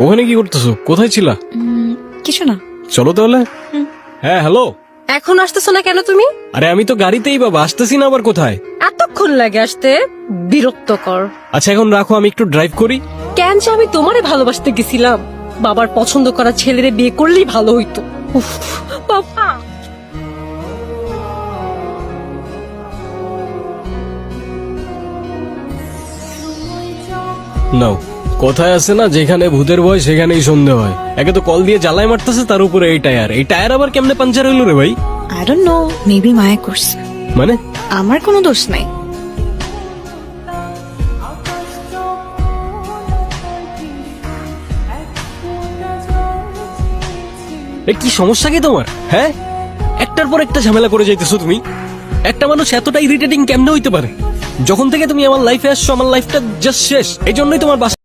ওখানে কি করতেছো? কোথায় ছিলা? কিছু না। চলো তাহলে। হ্যাঁ হ্যালো। এখন আসতেছো না কেন তুমি? আরে আমি তো গাড়িতেই বাবা, আসতেছি না আবার কোথায়? এতক্ষণ লাগে আসতে, বিরক্তকর। আচ্ছা এখন রাখো, আমি একটু ড্রাইভ করি। কেন যে আমি তোমারে ভালোবাসতে গেছিলাম, বাবার পছন্দ করা ছেলেরে বিয়ে করলেই ভালো হইতো। উফ, বাবা। নাও, কোথায় আছে না, যেখানে ভূতের ভয় সেখানেই সন্ধে হয়। একে তো কল দিয়ে জ্বালায় মারতেছে, তার উপরে এই টায়ার আবার কেমনে পাঞ্চার হইলো রে ভাই? আই ডোন্ট নো, মেবি মায়া করছে। মানে আমার কোনো দোষ নাই। এ কি সমস্যা কি তোমার? হ্যাঁ, একটার পর একটা ঝামেলা করে যাইতেছো তুমি। একটা মানুষ এতটা ইরিটেটিং কেমনে হইতে পারে? যখন থেকে তুমি আমার লাইফে আসছো, আমার লাইফটা জাস্ট শেষ। এই জন্যই তোমার বাসা